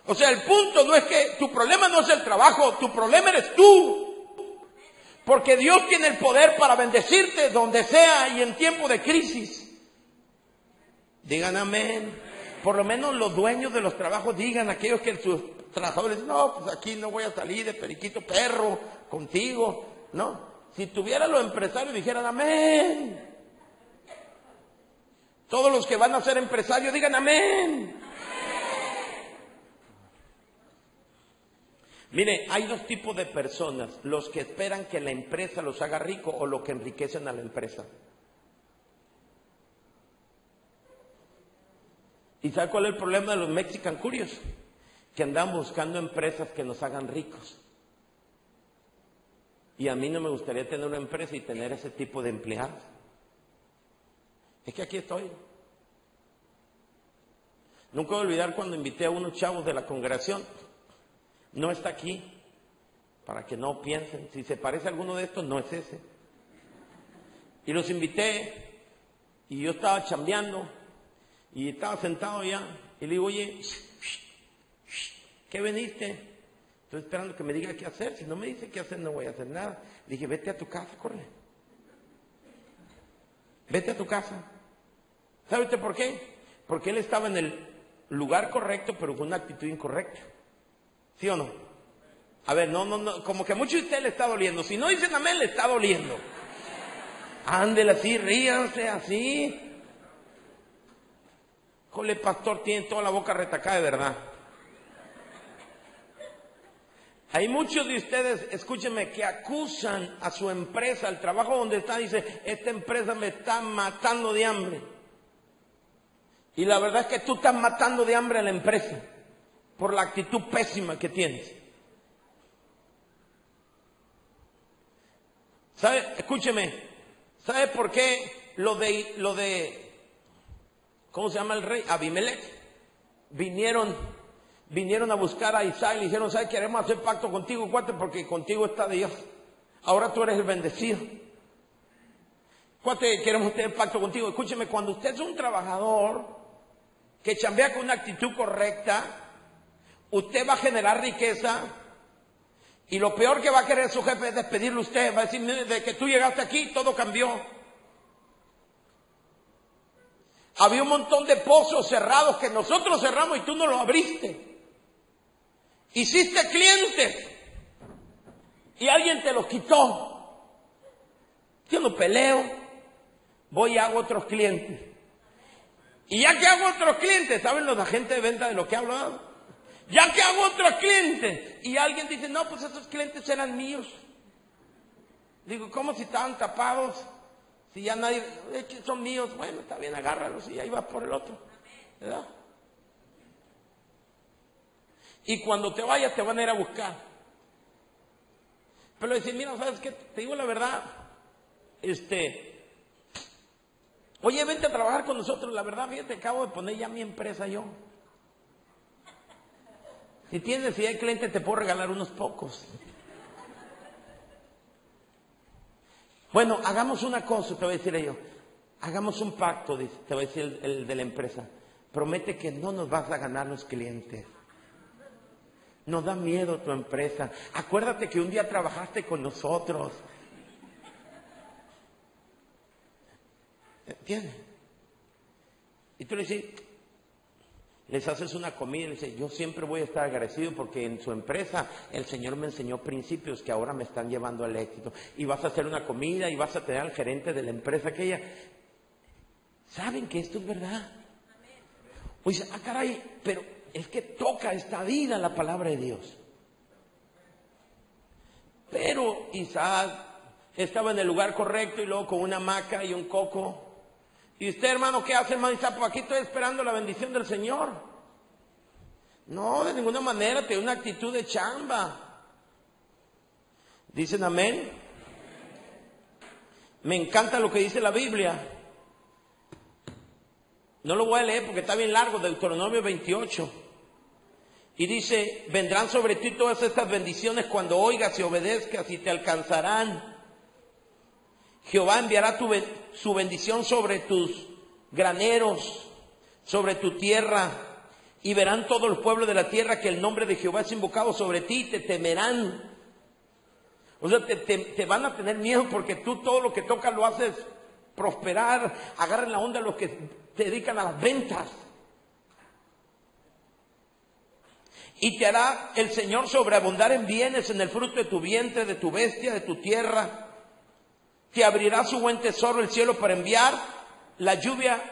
O sea, el punto no es que tu problema no es el trabajo, tu problema eres tú. Porque Dios tiene el poder para bendecirte donde sea y en tiempo de crisis. Digan amén. Por lo menos los dueños de los trabajos digan, aquellos que sus trabajadores dicen: no, pues aquí no voy a salir de periquito perro contigo. No, si tuvieran los empresarios dijeran amén. Todos los que van a ser empresarios digan amén. Mire, hay dos tipos de personas: los que esperan que la empresa los haga rico o los que enriquecen a la empresa. ¿Y sabe cuál es el problema de los Mexican Curios? Que andan buscando empresas que nos hagan ricos. Y a mí no me gustaría tener una empresa y tener ese tipo de empleados. Es que aquí estoy. Nunca voy a olvidar cuando invité a unos chavos de la congregación. No está aquí, para que no piensen. Si se parece a alguno de estos, no es ese. Y los invité, y yo estaba chambeando, y estaba sentado ya, y le digo: oye, ¿qué veniste? Estoy esperando que me diga qué hacer. Si no me dice qué hacer, no voy a hacer nada. Le dije: vete a tu casa, corre. Vete a tu casa. ¿Sabe usted por qué? Porque él estaba en el lugar correcto, pero con una actitud incorrecta. ¿Sí o no? A ver, no, como que a muchos de ustedes le está doliendo. Si no dicen amén, le está doliendo. Ándele así, ríanse así. Jole, pastor, tiene toda la boca retacada de verdad. Hay muchos de ustedes, escúchenme, que acusan a su empresa, al trabajo donde está, dice: esta empresa me está matando de hambre. Y la verdad es que tú estás matando de hambre a la empresa por la actitud pésima que tienes. ¿Sabe? Escúcheme, ¿sabe por qué lo de ¿cómo se llama el rey? Abimelech. Vinieron a buscar a Isaac y le dijeron: ¿sabes? Queremos hacer pacto contigo, cuate, porque contigo está Dios. Ahora tú eres el bendecido. ¿Cuánto queremos tener pacto contigo? Escúcheme, cuando usted es un trabajador que chambea con una actitud correcta, usted va a generar riqueza y lo peor que va a querer su jefe es despedirle a usted. Va a decir, mire, desde que tú llegaste aquí todo cambió. Había un montón de pozos cerrados que nosotros cerramos y tú no los abriste. Hiciste clientes y alguien te los quitó. Yo no peleo. Voy y hago otros clientes. Y ya que hago otros clientes, ¿saben los agentes de venta de lo que hablo? Ya que hago otros clientes. Y alguien dice, no, pues esos clientes eran míos. Digo, ¿cómo si estaban tapados? Si ya nadie, es que son míos. Bueno, está bien, agárralos y ahí vas por el otro. ¿Verdad? Y cuando te vayas te van a ir a buscar. Pero decir, mira, ¿sabes qué? Te digo la verdad. Oye, vente a trabajar con nosotros. La verdad, fíjate, acabo de poner ya mi empresa yo. Si tienes necesidad de cliente, te puedo regalar unos pocos. Bueno, hagamos una cosa, te voy a decir yo. Hagamos un pacto, te voy a decir el de la empresa. Promete que no nos vas a ganar los clientes. Nos da miedo tu empresa. Acuérdate que un día trabajaste con nosotros. ¿Entiendes? Y tú les haces una comida y le dices, yo siempre voy a estar agradecido porque en su empresa el Señor me enseñó principios que ahora me están llevando al éxito. Y vas a hacer una comida y vas a tener al gerente de la empresa aquella. ¿Saben que esto es verdad? O dice, caray, pero es que toca esta vida la palabra de Dios. Pero Isaac estaba en el lugar correcto y luego con una hamaca y un coco. ¿Y usted, hermano, qué hace, hermano Isaac? Pues aquí estoy esperando la bendición del Señor. No, de ninguna manera, tiene una actitud de chamba. ¿Dicen amén? Me encanta lo que dice la Biblia. No lo voy a leer porque está bien largo, Deuteronomio 28. Y dice, vendrán sobre ti todas estas bendiciones cuando oigas y obedezcas y te alcanzarán. Jehová enviará su bendición sobre tus graneros, sobre tu tierra, y verán todos los pueblos de la tierra que el nombre de Jehová es invocado sobre ti y te temerán. O sea, te van a tener miedo porque tú todo lo que tocas lo haces prosperar. Agarren la onda los que se dedican a las ventas. Y te hará el Señor sobreabundar en bienes, en el fruto de tu vientre, de tu bestia, de tu tierra. Te abrirá su buen tesoro el cielo para enviar la lluvia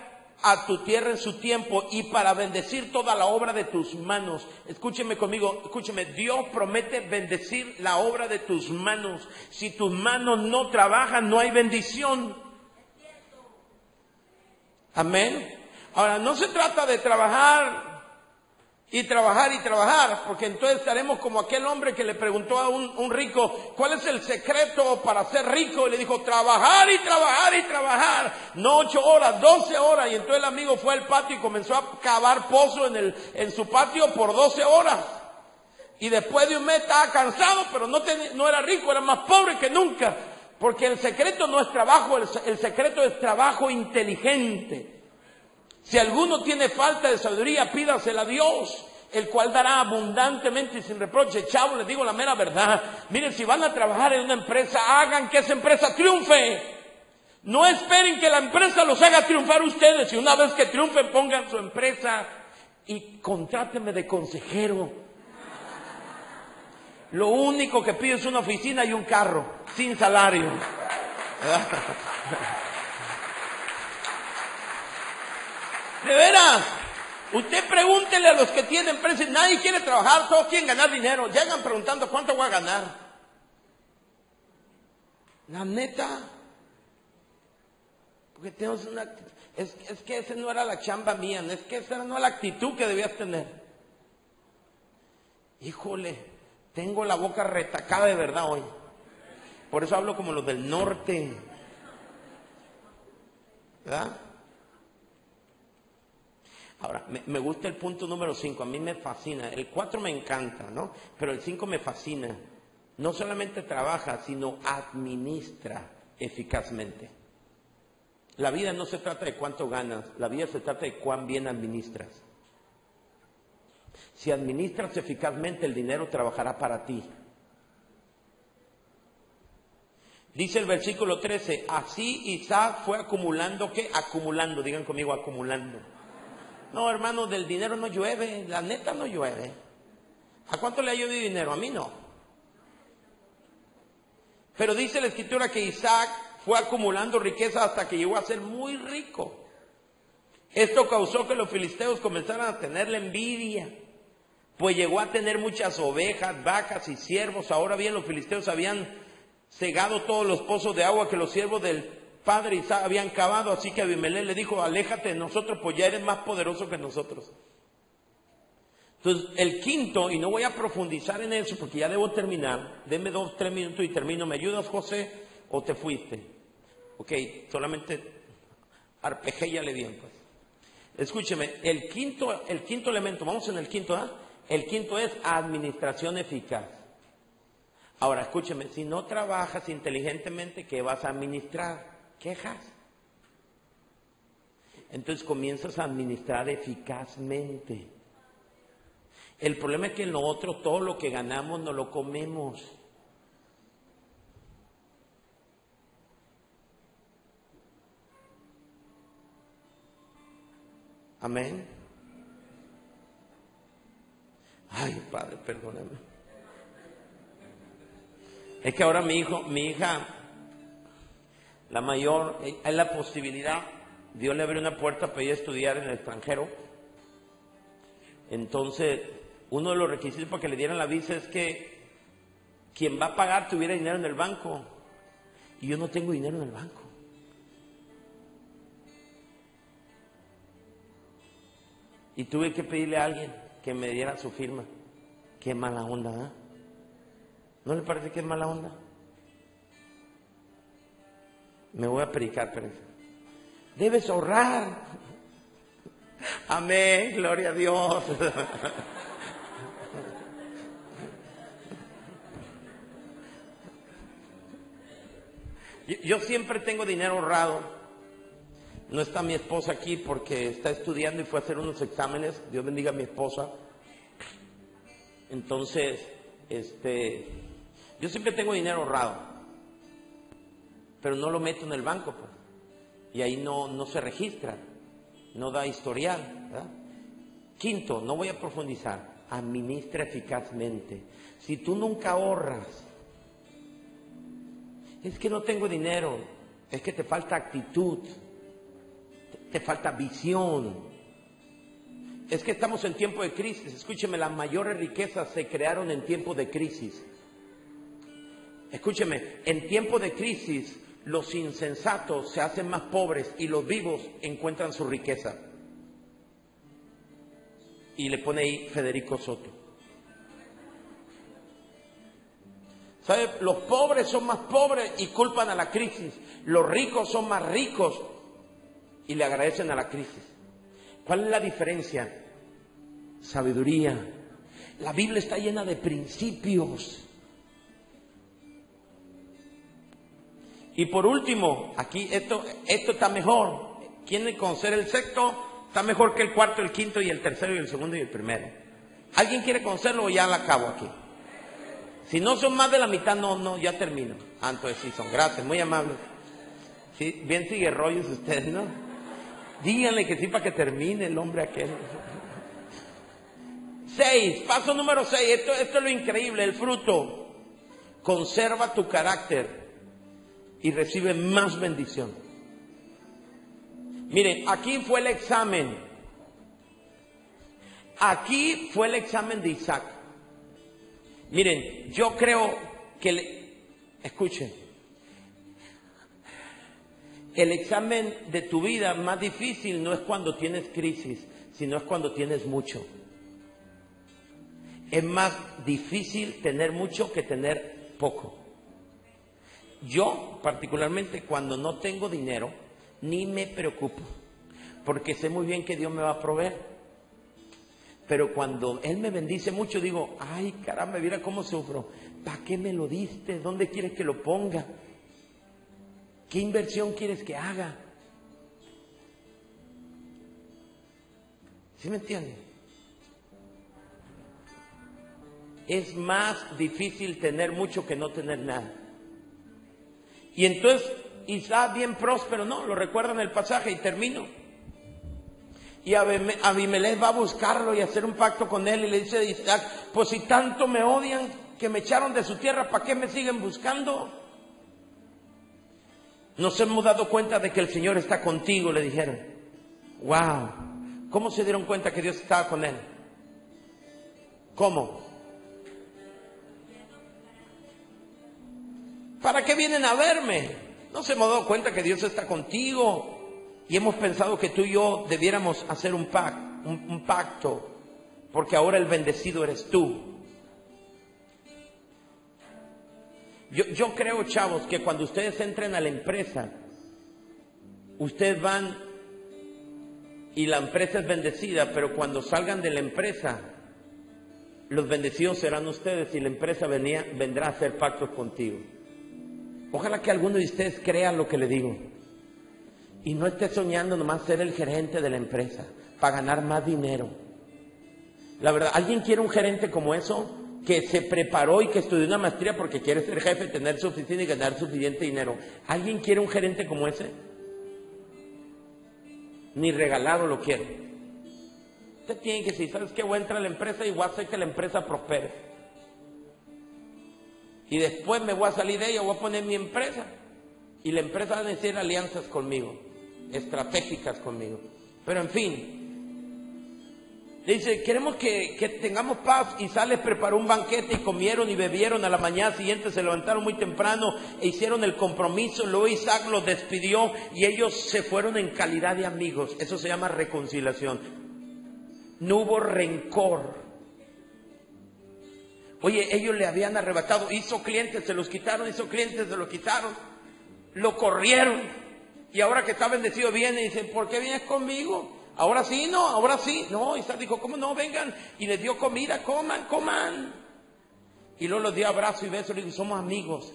a tu tierra en su tiempo y para bendecir toda la obra de tus manos. Escúcheme conmigo, escúcheme. Dios promete bendecir la obra de tus manos. Si tus manos no trabajan, no hay bendición. Amén. Ahora, no se trata de trabajar y trabajar, porque entonces estaremos como aquel hombre que le preguntó a un rico, ¿cuál es el secreto para ser rico? Y le dijo, trabajar y trabajar y trabajar, no 8 horas, 12 horas. Y entonces el amigo fue al patio y comenzó a cavar pozo en su patio por 12 horas. Y después de un mes estaba cansado, pero no era rico, era más pobre que nunca. Porque el secreto no es trabajo, el secreto es trabajo inteligente. Si alguno tiene falta de sabiduría, pídasela a Dios, el cual dará abundantemente y sin reproche. Chavos, les digo la mera verdad. Miren, si van a trabajar en una empresa, hagan que esa empresa triunfe. No esperen que la empresa los haga triunfar ustedes. Y una vez que triunfen, pongan su empresa y contrátenme de consejero. Lo único que pido es una oficina y un carro, sin salario. De veras, usted pregúntele a los que tienen empresa, nadie quiere trabajar, todos quieren ganar dinero. Llegan preguntando cuánto voy a ganar. La neta, porque tenemos es que esa no era la chamba mía, es que esa no era la actitud que debías tener. Híjole, tengo la boca retacada de verdad hoy. Por eso hablo como los del norte. ¿Verdad? Ahora, me gusta el punto número 5, a mí me fascina. El 4 me encanta, ¿no? Pero el 5 me fascina. No solamente trabaja, sino administra eficazmente. La vida no se trata de cuánto ganas, la vida se trata de cuán bien administras. Si administras eficazmente, el dinero trabajará para ti. Dice el versículo 13, así Isaac fue acumulando, ¿qué? Acumulando, digan conmigo, acumulando. No, hermano, del dinero no llueve, la neta no llueve. ¿A cuánto le ha llovido dinero? A mí no. Pero dice la Escritura que Isaac fue acumulando riqueza hasta que llegó a ser muy rico. Esto causó que los filisteos comenzaran a tenerle envidia, pues llegó a tener muchas ovejas, vacas y siervos. Ahora bien, los filisteos habían cegado todos los pozos de agua que los siervos del padre Isaac habían cavado, así que Abimelech le dijo, aléjate de nosotros, pues ya eres más poderoso que nosotros. Entonces, el quinto, y no voy a profundizar en eso porque ya debo terminar, denme 2-3 minutos y termino. ¿Me ayudas, José, o te fuiste? Ok, solamente arpegéyale bien, pues. Escúcheme, el quinto elemento, vamos en el quinto, ¿ah? El quinto es administración eficaz. Ahora, escúcheme, si no trabajas inteligentemente, ¿qué vas a administrar? Quejas. Entonces comienzas a administrar eficazmente. El problema es que en lo otro, todo lo que ganamos no lo comemos. Amén. Ay, Padre, perdóname. Es que ahora mi hija, la mayor, es la posibilidad, Dios le abrió una puerta para ir a estudiar en el extranjero. Entonces, uno de los requisitos para que le dieran la visa es que quien va a pagar tuviera dinero en el banco. Y yo no tengo dinero en el banco. Y tuve que pedirle a alguien que me diera su firma. Qué mala onda, ¿eh? ¿No le parece que es mala onda? Me voy a predicar, pero debes ahorrar. Amén, gloria a Dios. Yo siempre tengo dinero ahorrado. No está mi esposa aquí porque está estudiando y fue a hacer unos exámenes. Dios bendiga a mi esposa. Entonces, yo siempre tengo dinero ahorrado, pero no lo meto en el banco, pues. Y ahí no se registra, no da historial, ¿verdad? Quinto, no voy a profundizar, administra eficazmente. Si tú nunca ahorras, es que no tengo dinero, es que te falta actitud, te falta visión. Es que estamos en tiempo de crisis. Escúcheme, las mayores riquezas se crearon en tiempo de crisis. Escúcheme, en tiempo de crisis los insensatos se hacen más pobres y los vivos encuentran su riqueza. Y le pone ahí Federico Soto. ¿Sabe? Los pobres son más pobres y culpan a la crisis. Los ricos son más ricos y le agradecen a la crisis. ¿Cuál es la diferencia? Sabiduría. La Biblia está llena de principios. Y por último, aquí esto está mejor. ¿Quieren conocer el sexto? Está mejor que el cuarto, el quinto y el tercero y el segundo y el primero. ¿Alguien quiere conocerlo o ya la acabo aquí? Si no son más de la mitad, no, ya termino. Entonces sí son. Gracias, muy amables. Sí, bien sigue rollos ustedes, ¿no? Díganle que sí para que termine el hombre aquel. 6, paso número 6. Esto es lo increíble, el fruto. Conserva tu carácter y recibe más bendición. Miren, aquí fue el examen. Aquí fue el examen de Isaac. Miren, yo creo que, escuchen, el examen de tu vida más difícil no es cuando tienes crisis, sino es cuando tienes mucho. Es más difícil tener mucho que tener poco. Yo, particularmente, cuando no tengo dinero, ni me preocupo, porque sé muy bien que Dios me va a proveer. Pero cuando Él me bendice mucho, digo, ay, caramba, mira cómo sufro. ¿Para qué me lo diste? ¿Dónde quieres que lo ponga? ¿Qué inversión quieres que haga? ¿Sí me entienden? Es más difícil tener mucho que no tener nada. Y entonces Isaac, bien próspero, no, lo recuerdan el pasaje y termino. Y Abimelech va a buscarlo y a hacer un pacto con él y le dice a Isaac: pues si tanto me odian que me echaron de su tierra, ¿para qué me siguen buscando? Nos hemos dado cuenta de que el Señor está contigo, le dijeron. Wow, ¿cómo se dieron cuenta que Dios estaba con él? ¿Cómo? ¿Para qué vienen a verme? No se hemos dado cuenta que Dios está contigo. Y hemos pensado que tú y yo debiéramos hacer un pacto, porque ahora el bendecido eres tú. Yo creo, chavos, que cuando ustedes entren a la empresa, ustedes van y la empresa es bendecida, pero cuando salgan de la empresa, los bendecidos serán ustedes y la empresa vendrá a hacer pactos contigo. Ojalá que alguno de ustedes crea lo que le digo y no esté soñando nomás ser el gerente de la empresa para ganar más dinero. La verdad, ¿alguien quiere un gerente como eso? Que se preparó y que estudió una maestría porque quiere ser jefe, tener su oficina y ganar suficiente dinero. ¿Alguien quiere un gerente como ese? Ni regalado lo quiere. Usted tiene que decir: ¿sabes qué? Voy a entrar a la empresa y voy a hacer que la empresa prospere. Y después me voy a salir de ella, voy a poner mi empresa. Y la empresa va a hacer alianzas conmigo, estratégicas conmigo. Pero en fin, le dice: queremos que tengamos paz. Y les preparó un banquete y comieron y bebieron. A la mañana siguiente se levantaron muy temprano e hicieron el compromiso. Luego Isaac los despidió y ellos se fueron en calidad de amigos. Eso se llama reconciliación. No hubo rencor. Oye, ellos le habían arrebatado, hizo clientes, se los quitaron, hizo clientes, se los quitaron, lo corrieron. Y ahora que está bendecido viene y dice: ¿por qué vienes conmigo? Ahora sí, no, ahora sí. No, Isaac dijo: ¿cómo no? Vengan. Y les dio comida, coman. Y luego los dio abrazo y beso y le dijo: somos amigos.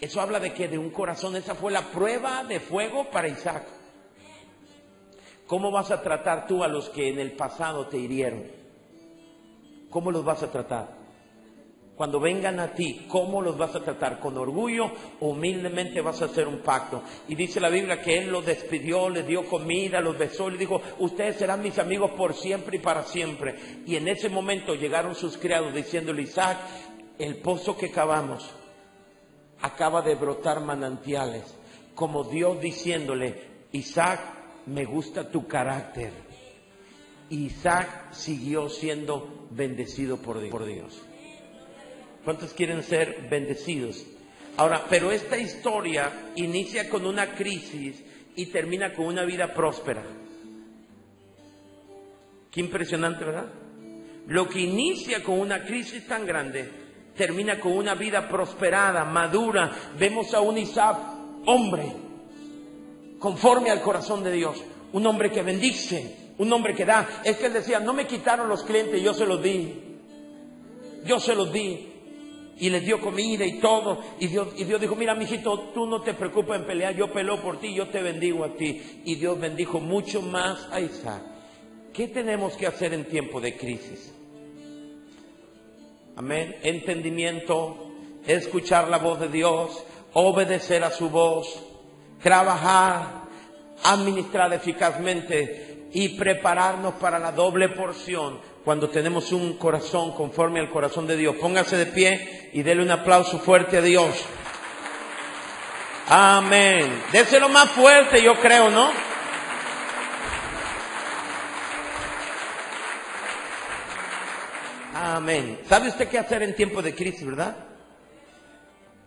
Eso habla de que de un corazón. Esa fue la prueba de fuego para Isaac. ¿Cómo vas a tratar tú a los que en el pasado te hirieron? ¿Cómo los vas a tratar? Cuando vengan a ti, ¿cómo los vas a tratar? ¿Con orgullo o humildemente vas a hacer un pacto? Y dice la Biblia que él los despidió, les dio comida, los besó y le dijo: ustedes serán mis amigos por siempre y para siempre. Y en ese momento llegaron sus criados diciéndole: Isaac, el pozo que cavamos acaba de brotar manantiales. Como Dios diciéndole: Isaac, me gusta tu carácter. Isaac siguió siendo bendecido por Dios. ¿Cuántos quieren ser bendecidos? Ahora, pero esta historia inicia con una crisis y termina con una vida próspera. Qué impresionante, ¿verdad? Lo que inicia con una crisis tan grande, termina con una vida prosperada, madura. Vemos a un Isaac, hombre, conforme al corazón de Dios. Un hombre que bendice, un hombre que da. Es que él decía: no me quitaron los clientes, yo se los di. Y les dio comida y todo. Y Dios dijo: mira, mijito, tú no te preocupes en pelear, yo peleo por ti, yo te bendigo a ti. Y Dios bendijo mucho más a Isaac. ¿Qué tenemos que hacer en tiempo de crisis? Amén. Entendimiento, escuchar la voz de Dios, obedecer a su voz, trabajar, administrar eficazmente y prepararnos para la doble porción. Cuando tenemos un corazón conforme al corazón de Dios. Póngase de pie y dele un aplauso fuerte a Dios. Amén. Déselo más fuerte, yo creo, ¿no? Amén. ¿Sabe usted qué hacer en tiempo de crisis, verdad?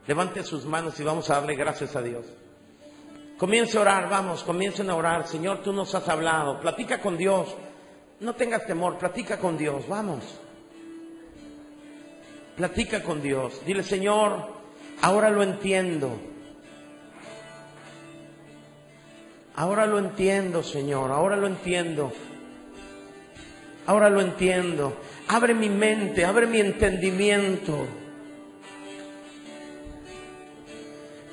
Levante sus manos y vamos a darle gracias a Dios. Comience a orar, comiencen a orar. Señor, tú nos has hablado. Platica con Dios. No tengas temor, platica con Dios, vamos. Platica con Dios. Dile: Señor, ahora lo entiendo. Ahora lo entiendo, Señor, ahora lo entiendo. Ahora lo entiendo. Abre mi mente, abre mi entendimiento.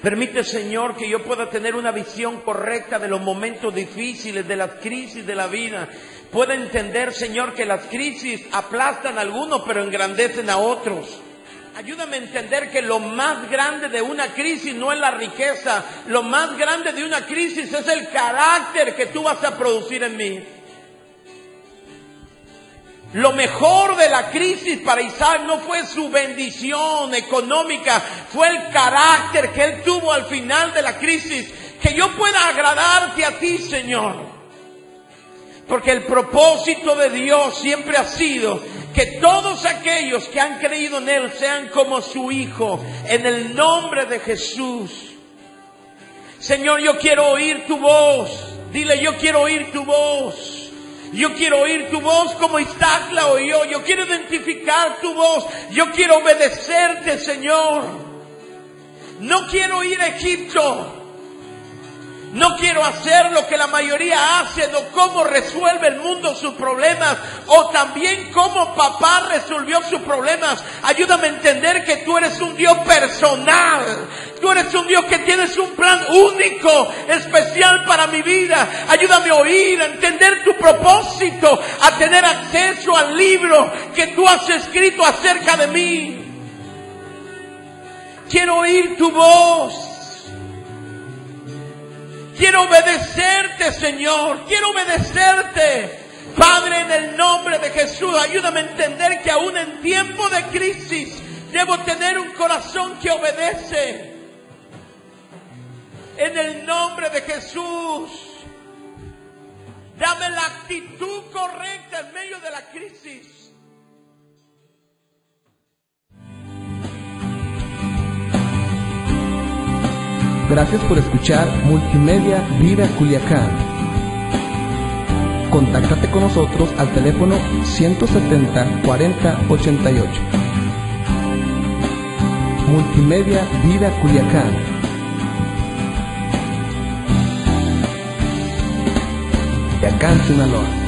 Permite, Señor, que yo pueda tener una visión correcta de los momentos difíciles, de las crisis de la vida. Pueda entender, Señor, que las crisis aplastan a algunos, pero engrandecen a otros. Ayúdame a entender que lo más grande de una crisis no es la riqueza. Lo más grande de una crisis es el carácter que tú vas a producir en mí. Lo mejor de la crisis para Isaac no fue su bendición económica, fue el carácter que él tuvo al final de la crisis. Que yo pueda agradarte a ti, Señor. Porque el propósito de Dios siempre ha sido que todos aquellos que han creído en Él sean como su Hijo, en el nombre de Jesús. Señor, yo quiero oír tu voz. Dile, yo quiero oír tu voz. Yo quiero oír tu voz como Isaac la oyó. Yo quiero identificar tu voz. Yo quiero obedecerte, Señor. No quiero ir a Egipto. No quiero hacer lo que la mayoría hace, no cómo resuelve el mundo sus problemas, o también cómo papá resolvió sus problemas. Ayúdame a entender que tú eres un Dios personal. Tú eres un Dios que tienes un plan único, especial para mi vida. Ayúdame a oír, a entender tu propósito, a tener acceso al libro que tú has escrito acerca de mí. Quiero oír tu voz. Quiero obedecerte, Señor. Quiero obedecerte. Padre, en el nombre de Jesús, ayúdame a entender que aún en tiempo de crisis debo tener un corazón que obedece. En el nombre de Jesús, dame la actitud correcta en medio de la crisis. Gracias por escuchar Multimedia Vida Culiacán. Contáctate con nosotros al teléfono 170 40 88. Multimedia Vida Culiacán. Culiacán, Sinaloa.